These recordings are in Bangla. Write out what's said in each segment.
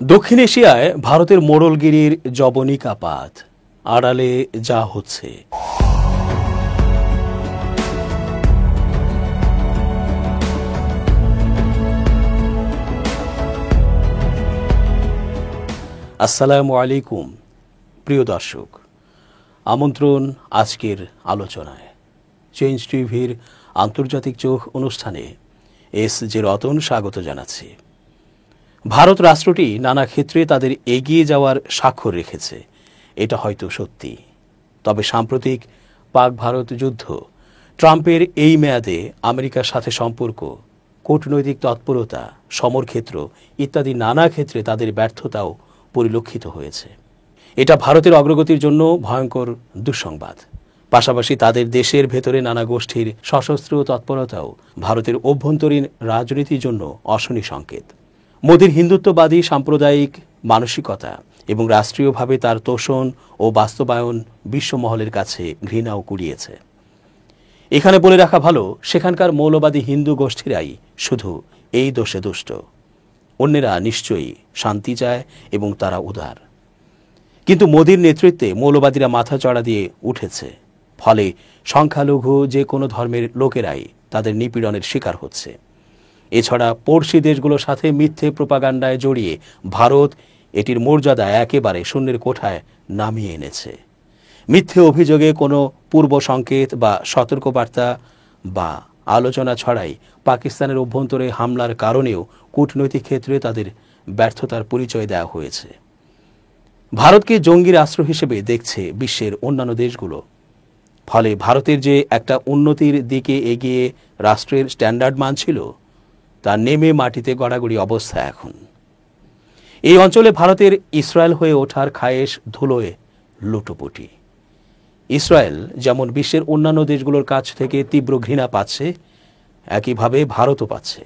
দক্ষিণ এশিয়ায় ভারতের মোড়লগিরির জবনিকাপাত, আড়ালে যা হচ্ছে। আসসালামু আলাইকুম প্রিয় দর্শক, আমন্ত্রণ আজকের আলোচনায়। চেঞ্জ টিভির আন্তর্জাতিক চোখ অনুষ্ঠানে এস জে রতন স্বাগত জানাচ্ছি। ভারত রাষ্ট্রটি নানা ক্ষেত্রে তাদের এগিয়ে যাওয়ার স্বাক্ষর রেখেছে, এটা হয়তো সত্যি। তবে সাম্প্রতিক পাক ভারত যুদ্ধ, ট্রাম্পের এই মেয়াদে আমেরিকার সাথে সম্পর্ক, কূটনৈতিক তৎপরতা, সমরক্ষেত্র ইত্যাদি নানা ক্ষেত্রে তাদের ব্যর্থতাও পরিলক্ষিত হয়েছে। এটা ভারতের অগ্রগতির জন্য ভয়ঙ্কর দুঃসংবাদ। পাশাপাশি তাদের দেশের ভেতরে নানা গোষ্ঠীর সশস্ত্র তৎপরতাও ভারতের অভ্যন্তরীণ রাজনীতির জন্য অশনি সংকেত। মোদির হিন্দুত্ববাদী সাম্প্রদায়িক মানসিকতা এবং রাষ্ট্রীয়ভাবে তার তোষণ ও বাস্তবায়ন বিশ্বমহলের কাছে ঘৃণাও কুড়িয়েছে। এখানে বলে রাখা ভালো, সেখানকার মৌলবাদী হিন্দু গোষ্ঠীরাই শুধু এই দোষে দুষ্ট। অন্যেরা নিশ্চয়ই শান্তি চায় এবং তারা উদার। কিন্তু মোদির নেতৃত্বে মৌলবাদীরা মাথা চড়া দিয়ে উঠেছে, ফলে সংখ্যালঘু যে কোনো ধর্মের লোকেরাই তাদের নিপীড়নের শিকার হচ্ছে। এছাড়া পড়শি দেশগুলোর সাথে মিথ্যে প্রোপাগান্ডায় জড়িয়ে ভারত এটির মর্যাদা একেবারে শূন্যের কোঠায় নামিয়ে এনেছে। মিথ্যে অভিযোগে কোনো পূর্ব সংকেত বা সতর্কবার্তা বা আলোচনা ছড়াই পাকিস্তানের অভ্যন্তরে হামলার কারণেও কূটনৈতিক ক্ষেত্রে তাদের ব্যর্থতার পরিচয় দেওয়া হয়েছে। ভারতকে জঙ্গি রাষ্ট্র হিসেবে দেখছে বিশ্বের অন্যান্য দেশগুলো। ফলে ভারতের যে একটা উন্নতির দিকে এগিয়ে রাষ্ট্রের স্ট্যান্ডার্ড মান ছিল, তা নেমে মাটিতে গড়াগড়ি অবস্থা এখন। এই অঞ্চলে ভারতের ইসরায়েল হয়ে ওঠার খায়েশ ধুলোয় লুটোপুটি। ইসরায়েল যেমন বিশ্বের অন্যান্য দেশগুলোর কাছ থেকে তীব্র ঘৃণা পাচ্ছে, একইভাবে ভারতও পাচ্ছে।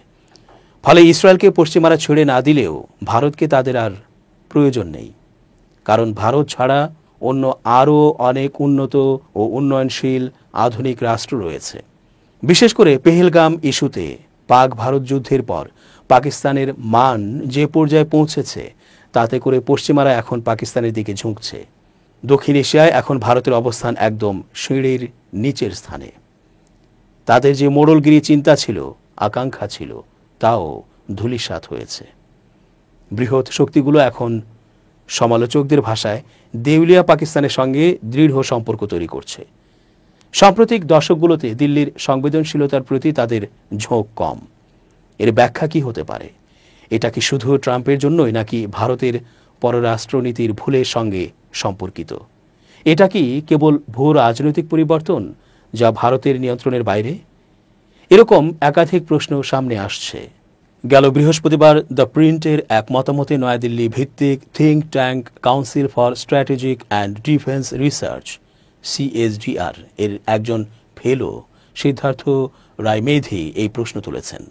ফলে ইসরায়েলকে পশ্চিমারা ছেড়ে না দিলেও ভারতকে তাদের আর প্রয়োজন নেই, কারণ ভারত ছাড়া অন্য আরও অনেক উন্নত ও উন্নয়নশীল আধুনিক রাষ্ট্র রয়েছে। বিশেষ করে পেহেলগাম ইস্যুতে পাক ভারত যুদ্ধের পর পাকিস্তানের মান যে পর্যায়ে পৌঁছেছে, তাতে করে পশ্চিমারা এখন পাকিস্তানের দিকে ঝুঁকছে। দক্ষিণ এশিয়ায় এখন ভারতের অবস্থান একদম সিঁড়ির নিচের স্থানে। তাদের যে মোড়লগিরি চিন্তা ছিল, আকাঙ্ক্ষা ছিল, তাও ধূলিসাৎ হয়েছে। বৃহৎ শক্তিগুলো এখন সমালোচকদের ভাষায় দেউলিয়া পাকিস্তানের সঙ্গে দৃঢ় সম্পর্ক তৈরি করছে। সাম্প্রতিক দশকগুলোতে দিল্লির সংবেদনশীলতার প্রতি তাদের ঝোঁক কম। এর ব্যাখ্যা কি হতে পারে? এটা কি শুধু ট্রাম্পের জন্যই, নাকি ভারতের পররাষ্ট্রনীতির ভুলের সঙ্গে সম্পর্কিত? এটা কি কেবল ভূ রাজনৈতিক পরিবর্তন, যা ভারতের নিয়ন্ত্রণের বাইরে? এরকম একাধিক প্রশ্ন সামনে আসছে। গেল বৃহস্পতিবার দ্য প্রিন্টের এক মতামতে নয়াদিল্লি ভিত্তিক think tank council for strategic and defence research CSDR এর একজন ফেলো সিদ্ধার্থ রায়মেধি এই প্রশ্ন তুলেছেন।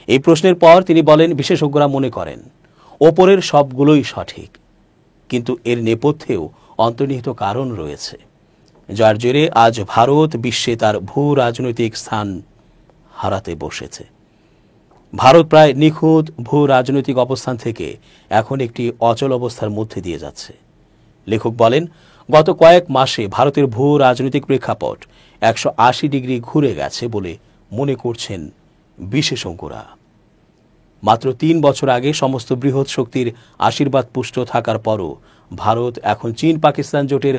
এই প্রশ্নের পর তিনি বলেন, বিশেষজ্ঞরা মনে করেন ওপরের সবগুলোই সঠিক, কিন্তু এর নেপথ্যেও অন্তর্নিহিত কারণ রয়েছে, যার জেরে আজ ভারত বিশ্বে তার ভূ রাজনৈতিক স্থান হারাতে বসেছে। ভারত প্রায় নিখুঁত ভূ রাজনৈতিক অবস্থান থেকে এখন একটি অচল অবস্থার মধ্যে দিয়ে যাচ্ছে। লেখক বলেন, গত কয়েক মাসে ভারতের ভূ রাজনৈতিক প্রেক্ষাপট 180 ডিগ্রি ঘুরে গেছে বলে মনে করছেন বিশেষজ্ঞরা। মাত্র 3 বছর আগে সমস্ত বৃহৎ শক্তির আশীর্বাদ পুষ্ট থাকার পরও ভারত এখন চীন পাকিস্তান জোটের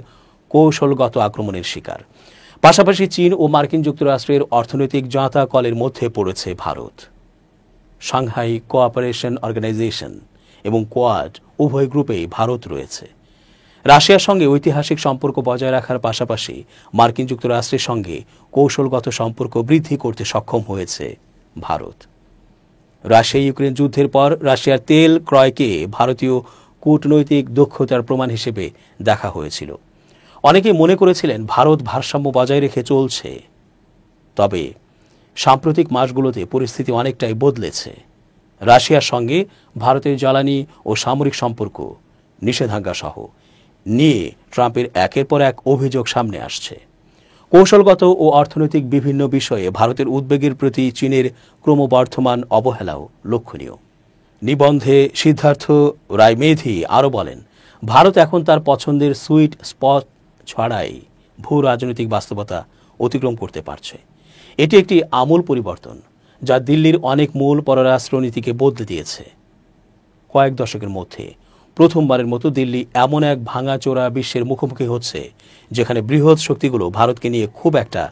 কৌশলগত আক্রমণের শিকার। পাশাপাশি চীন ও মার্কিন যুক্তরাষ্ট্রের অর্থনৈতিক জাঁতাকলের মধ্যে পড়েছে ভারত। সাংহাই কোঅপারেশন অর্গানাইজেশন এবং কোয়াড উভয় গ্রুপেই ভারত রয়েছে। রাশিয়ার সঙ্গে ঐতিহাসিক সম্পর্ক বজায় রাখার পাশাপাশি মার্কিন যুক্তরাষ্ট্রের সঙ্গে কৌশলগত সম্পর্ক বৃদ্ধি করতে সক্ষম হয়েছে ভারত। রাশিয়া ইউক্রেন যুদ্ধের পর রাশিয়ার তেল ক্রয়কে ভারতীয় কূটনৈতিক দক্ষতার প্রমাণ হিসেবে দেখা হয়েছিল। অনেকে মনে করেছিলেন ভারত ভারসাম্য বজায় রেখে চলছে। তবে সাম্প্রতিক মাসগুলোতে পরিস্থিতি অনেকটাই বদলেছে। রাশিয়ার সঙ্গে ভারতের জ্বালানি ও সামরিক সম্পর্ক নিষেধাজ্ঞা সহ নিয়ে ট্রাম্পের একের পর এক অভিযোগ সামনে আসছে। কৌশলগত ও অর্থনৈতিক বিভিন্ন বিষয়ে ভারতের উদ্বেগের প্রতি চীনের ক্রমবর্ধমান অবহেলাও লক্ষণীয়। নিবন্ধে সিদ্ধার্থ রায়মেধি আরও বলেন, ভারত এখন তার পছন্দের সুইট স্পট ছাড়াই ভূ রাজনৈতিক বাস্তবতা অতিক্রম করতে পারছে। এটি একটি আমূল পরিবর্তন যা দিল্লির অনেক মূল পররাষ্ট্রনীতিকে বদলে দিয়েছে। কয়েক দশকের মধ্যে প্রথমবারের মতো দিল্লি এমন এক ভাঙাচোরা বিশ্বের মুখোমুখি হচ্ছে যেখানে বৃহৎ শক্তিগুলো ভারতকে নিয়ে খুব একটা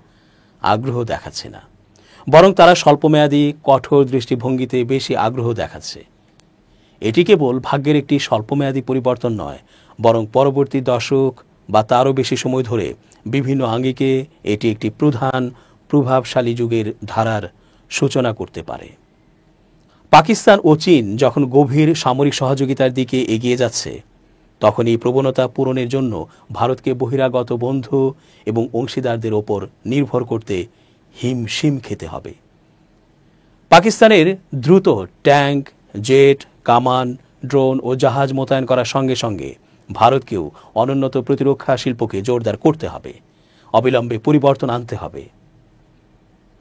আগ্রহ দেখাচ্ছে না, বরং তারা স্বল্পমেয়াদী কঠোর দৃষ্টিভঙ্গিতে বেশি আগ্রহ দেখাচ্ছে। এটি কেবল ভাগ্যের একটি স্বল্পমেয়াদী পরিবর্তন নয়, বরং পরবর্তী দশক বা তারও বেশি সময় ধরে বিভিন্ন আঙ্গিকে এটি একটি প্রধান প্রভাবশালী যুগের ধারার সূচনা করতে পারে। পাকিস্তান ও চীন যখন গভীর সামরিক সহযোগিতার দিকে এগিয়ে যাচ্ছে, তখন এই প্রবণতা পূরণের জন্য ভারতকে বহিরাগত বন্ধু এবং অংশীদারদের ওপর নির্ভর করতে হিমশিম খেতে হবে। পাকিস্তানের দ্রুত ট্যাঙ্ক, জেট, কামান, ড্রোন ও জাহাজ মোতায়েন করার সঙ্গে সঙ্গে ভারতকেও অনুন্নত প্রতিরক্ষা শিল্পকে জোরদার করতে হবে। অবিলম্বে পরিবর্তন আনতে হবে।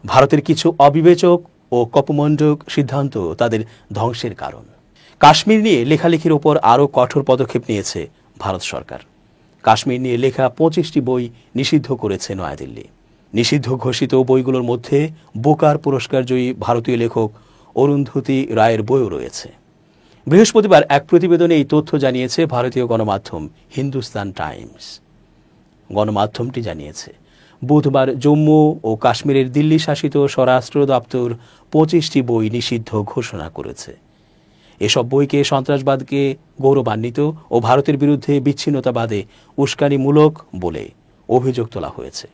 ভারতের কিছু অবিবেচক ও কপমণ্ডক সিদ্ধান্ত তাদের ধ্বংসের কারণ। কাশ্মীর নিয়ে লেখালেখির ওপর আরও কঠোর পদক্ষেপ নিয়েছে ভারত সরকার। কাশ্মীর নিয়ে লেখা 25টি বই নিষিদ্ধ করেছে নয়াদিল্লি। নিষিদ্ধ ঘোষিত বইগুলোর মধ্যে বুকার পুরস্কারজয়ী ভারতীয় লেখক অরুন্ধতী রায়ের বইও রয়েছে। বৃহস্পতিবার এক প্রতিবেদনে এই তথ্য জানিয়েছে ভারতীয় গণমাধ্যম হিন্দুস্তান টাইমস। গণমাধ্যমটি জানিয়েছে, বুধবার জম্মু ও কাশ্মীরের দিল্লি শাসিত স্বরাষ্ট্র দপ্তর 25টি বই নিষিদ্ধ ঘোষণা করেছে। এসব বইকে সন্ত্রাসবাদকে গৌরবান্বিত ও ভারতের বিরুদ্ধে বিচ্ছিন্নতাবাদে উস্কানিমূলক বলে অভিযোগ তোলা হয়েছে।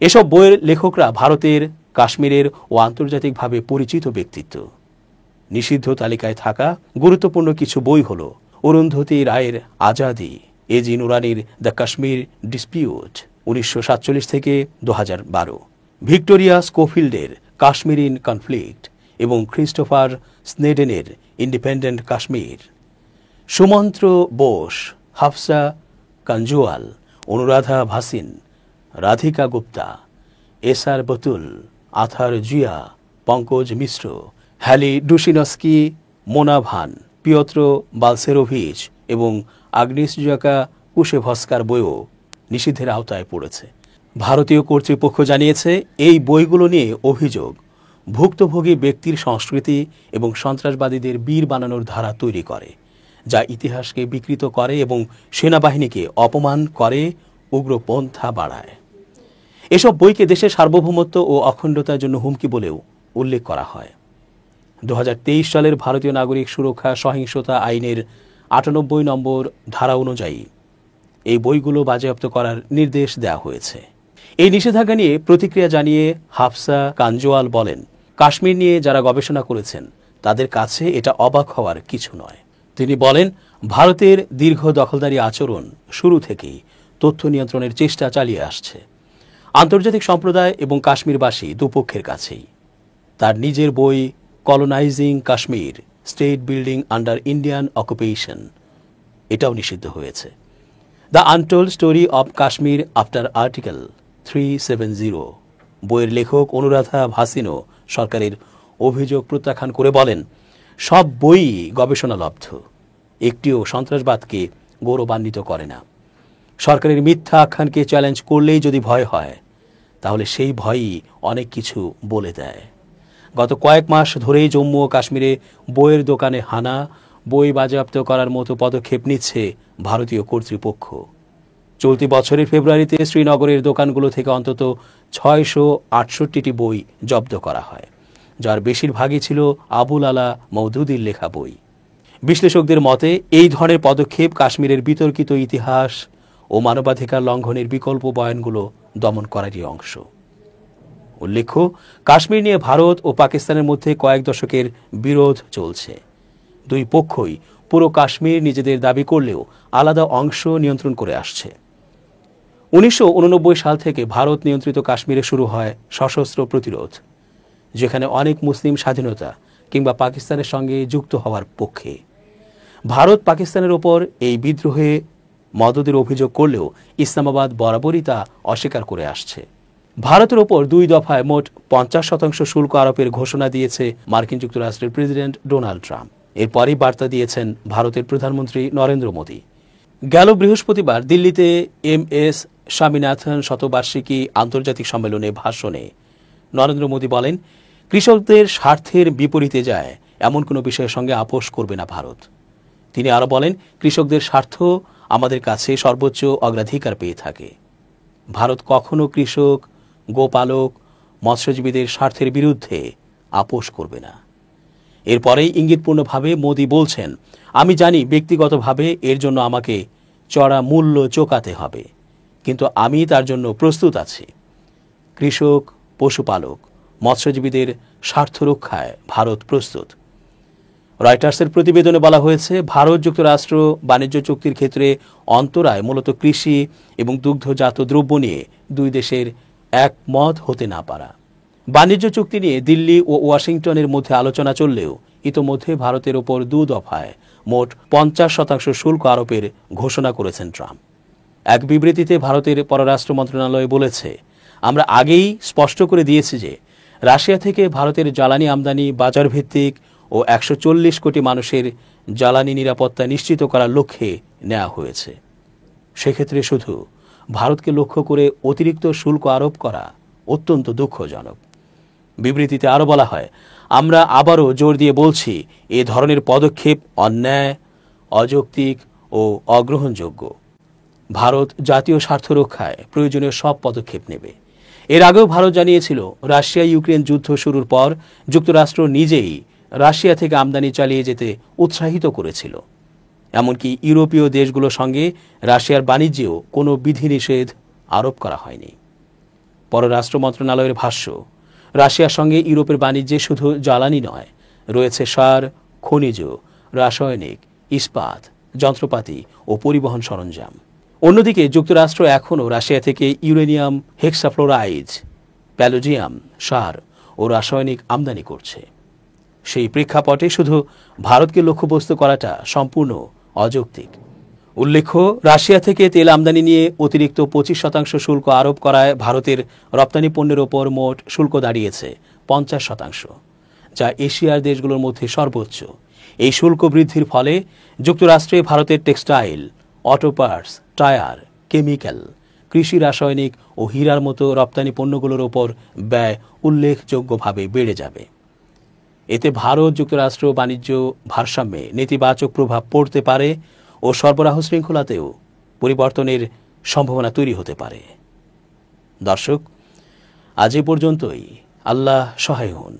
এসব বইয়ের লেখকরা ভারতের, কাশ্মীরের ও আন্তর্জাতিকভাবে পরিচিত ব্যক্তিত্ব। নিষিদ্ধ তালিকায় থাকা গুরুত্বপূর্ণ কিছু বই হল অরুন্ধতী রায়ের আজাদি, এজি নুরানির দ্য কাশ্মীর ডিসপিউট 1947 থেকে 2012, ভিক্টোরিয়া স্কোফিল্ডের কাশ্মীর ইন কনফ্লিক্ট এবং ক্রিস্টোফার স্নেডেনের independent Kashmir. Sumantra Bose, Hafsa Kanjwal, Anuradha Bhasin, Radhika Gupta, SR Batool, Athar Zia, Pankaj Mishra, Haley Duschinski, Mona Bhan, Piotr বালসেরোভিচ এবং আগ্নিসজাকা কুশেভস্কার বইও নিষিদ্ধের আওতায় পড়েছে। ভারতীয় কর্তৃপক্ষ জানিয়েছে, এই বইগুলো নিয়ে অভিযোগ ভুক্তভোগী ব্যক্তির সংস্কৃতি এবং সন্ত্রাসবাদীদের বীর বানানোর ধারা তৈরি করে, যা ইতিহাসকে বিকৃত করে এবং সেনাবাহিনীকে অপমান করে, উগ্রপন্থা বাড়ায়। এসব বইকে দেশের সার্বভৌমত্ব ও অখণ্ডতার জন্য হুমকি বলেও উল্লেখ করা হয়। 2023 সালের ভারতীয় নাগরিক সুরক্ষা সহিংসতা আইনের 98 নম্বর ধারা অনুযায়ী এই বইগুলো বাজেয়াপ্ত করার নির্দেশ দেওয়া হয়েছে। এই নিষেধাজ্ঞা নিয়ে প্রতিক্রিয়া জানিয়ে হাফসা কাঞ্জওয়াল বলেন, কাশ্মীর নিয়ে যারা গবেষণা করেছেন তাদের কাছে এটা অবাক হওয়ার কিছু নয়। তিনি বলেন, ভারতের দীর্ঘ দখলদারি আচরণ শুরু থেকেই তথ্য নিয়ন্ত্রণের চেষ্টা চালিয়ে আসছে, আন্তর্জাতিক সম্প্রদায় এবং কাশ্মীরবাসী দুপক্ষের কাছেই। তার নিজের বই colonising Kashmir, state building under Indian occupation এটাও নিষিদ্ধ হয়েছে। The untold story of Kashmir after article 370 বইয়ের লেখক অনুরাধা ভাসিনও সরকারের অভিযোগ প্রত্যাখ্যান করে বলেন, সব বই গবেষণালব্ধ, একটিও সন্ত্রাসবাদকে গৌরবান্বিত করে না। সরকারের মিথ্যা আখ্যানকে চ্যালেঞ্জ করলেই যদি ভয় হয়, তাহলে সেই ভয়ই অনেক কিছু বলে দেয়। গত কয়েক মাস ধরেই জম্মু ও কাশ্মীরে বইয়ের দোকানে হানা, বই বাজেয়াপ্ত করার মতো পদক্ষেপ নিচ্ছে ভারতীয় কর্তৃপক্ষ। চলতি বছরের ফেব্রুয়ারিতে শ্রীনগরের দোকানগুলো থেকে অন্তত 668টি বই জব্দ করা হয়, যার বেশিরভাগই ছিল আবুল আলা মওদুদির লেখা বই। বিশ্লেষকদের মতে এই ধরনের পদক্ষেপ কাশ্মীরের বিতর্কিত ইতিহাস ও মানবাধিকার লঙ্ঘনের বিকল্প বয়ানগুলো দমন করারই অংশ। উল্লেখ্য, কাশ্মীর নিয়ে ভারত ও পাকিস্তানের মধ্যে কয়েক দশকের বিরোধ চলছে। দুই পক্ষই পুরো কাশ্মীর নিজেদের দাবি করলেও আলাদা অংশ নিয়ন্ত্রণ করে আসছে। 1989 সাল থেকে ভারত নিয়ন্ত্রিত কাশ্মীরে শুরু হয় সশস্ত্র প্রতিরোধ, যেখানে অনেক মুসলিম স্বাধীনতা কিংবা পাকিস্তানের সঙ্গে যুক্ত হওয়ার পক্ষে। ভারত পাকিস্তানের ওপর এই বিদ্রোহে মদদের অভিযোগ করলেও ইসলামাবাদ বরাবরই তা অস্বীকার করে আসছে। ভারতের ওপর 2 দফায় মোট 50% শুল্ক আরোপের ঘোষণা দিয়েছে মার্কিন যুক্তরাষ্ট্রের প্রেসিডেন্ট ডোনাল্ড ট্রাম্প। এরপরই বার্তা দিয়েছেন ভারতের প্রধানমন্ত্রী নরেন্দ্র মোদী। গেল বৃহস্পতিবার দিল্লিতে MS স্বামীনাথন শতবার্ষিকী আন্তর্জাতিক সম্মেলনে ভাষণে নরেন্দ্র মোদী বলেন, কৃষকদের স্বার্থের বিপরীতে যায় এমন কোনো বিষয়ের সঙ্গে আপোষ করবে না ভারত। তিনি আরও বলেন, কৃষকদের স্বার্থ আমাদের কাছে সর্বোচ্চ অগ্রাধিকার পেয়ে থাকে। ভারত কখনো কৃষক, গোপালক, মৎস্যজীবীদের স্বার্থের বিরুদ্ধে আপোষ করবে না। এরপরেই ইঙ্গিতপূর্ণভাবে মোদী বলছেন, আমি জানি ব্যক্তিগতভাবে এর জন্য আমাকে চড়া মূল্য চোকাতে হবে, কিন্তু আমি তার জন্য প্রস্তুত আছি। কৃষক, পশুপালক, মৎস্যজীবীদের স্বার্থ রক্ষায় ভারত প্রস্তুত। রয়টার্সের প্রতিবেদনে বলা হয়েছে, ভারত যুক্তরাষ্ট্র বাণিজ্য চুক্তির ক্ষেত্রে অন্তরায় মূলত কৃষি এবং দুগ্ধজাত দ্রব্য নিয়ে দুই দেশের একমত হতে না পারা। বাণিজ্য চুক্তি নিয়ে দিল্লি ও ওয়াশিংটনের মধ্যে আলোচনা চললেও ইতোমধ্যে ভারতের ওপর 2 দফায় মোট 50% শুল্ক আরোপের ঘোষণা করেছেন ট্রাম্প। এক বিবৃতিতে ভারতের পররাষ্ট্র মন্ত্রণালয় বলেছে, আমরা আগেই স্পষ্ট করে দিয়েছি যে রাশিয়া থেকে ভারতের জ্বালানি আমদানি বাজারভিত্তিক ও 140 কোটি মানুষের জ্বালানি নিরাপত্তা নিশ্চিত করার লক্ষ্যে নেওয়া হয়েছে। সেক্ষেত্রে শুধু ভারতকে লক্ষ্য করে অতিরিক্ত শুল্ক আরোপ করা অত্যন্ত দুঃখজনক। বিবৃতিতে আরও বলা হয়, আমরা আবারও জোর দিয়ে বলছি, এ ধরনের পদক্ষেপ অন্যায়, অযৌক্তিক ও অগ্রহণযোগ্য। ভারত জাতীয় স্বার্থ রক্ষায় প্রয়োজনীয় সব পদক্ষেপ নেবে। এর আগেও ভারত জানিয়েছিল, রাশিয়া ইউক্রেন যুদ্ধ শুরুর পর যুক্তরাষ্ট্র নিজেই রাশিয়া থেকে আমদানি চালিয়ে যেতে উৎসাহিত করেছিল। এমনকি ইউরোপীয় দেশগুলোর সঙ্গে রাশিয়ার বাণিজ্যেও কোনো বিধিনিষেধ আরোপ করা হয়নি। পররাষ্ট্র মন্ত্রণালয়ের ভাষ্য, রাশিয়ার সঙ্গে ইউরোপের বাণিজ্যে শুধু জ্বালানি নয়, রয়েছে সার, খনিজ, রাসায়নিক, ইস্পাত, যন্ত্রপাতি ও পরিবহন সরঞ্জাম। অন্যদিকে যুক্তরাষ্ট্র এখনও রাশিয়া থেকে ইউরেনিয়াম হেক্সাফ্লোরাইড, প্যালোজিয়াম, সার ও রাসায়নিক আমদানি করছে। সেই প্রেক্ষাপটে শুধু ভারতকে লক্ষ্যবস্তু করাটা সম্পূর্ণ অযৌক্তিক। উল্লেখ্য, রাশিয়া থেকে তেল আমদানি নিয়ে অতিরিক্ত 25% শুল্ক আরোপ করায় ভারতের রপ্তানি পণ্যের ওপর মোট শুল্ক দাঁড়িয়েছে 50%, যা এশিয়ার দেশগুলোর মধ্যে সর্বোচ্চ। এই শুল্ক বৃদ্ধির ফলে যুক্তরাষ্ট্রে ভারতের textile, auto parts, tyre, chemical, কৃষি রাসায়নিক ও হীরার মতো রপ্তানি পণ্যগুলোর ওপর ব্যয় উল্লেখযোগ্যভাবে বেড়ে যাবে। এতে ভারত যুক্তরাষ্ট্র বাণিজ্য ভারসাম্যে নেতিবাচক প্রভাব পড়তে পারে ও সরবরাহ শৃঙ্খলাতেও পরিবর্তনের সম্ভাবনা তৈরি হতে পারে। দর্শক, আজ এ পর্যন্তই। আল্লাহ সহায় হন।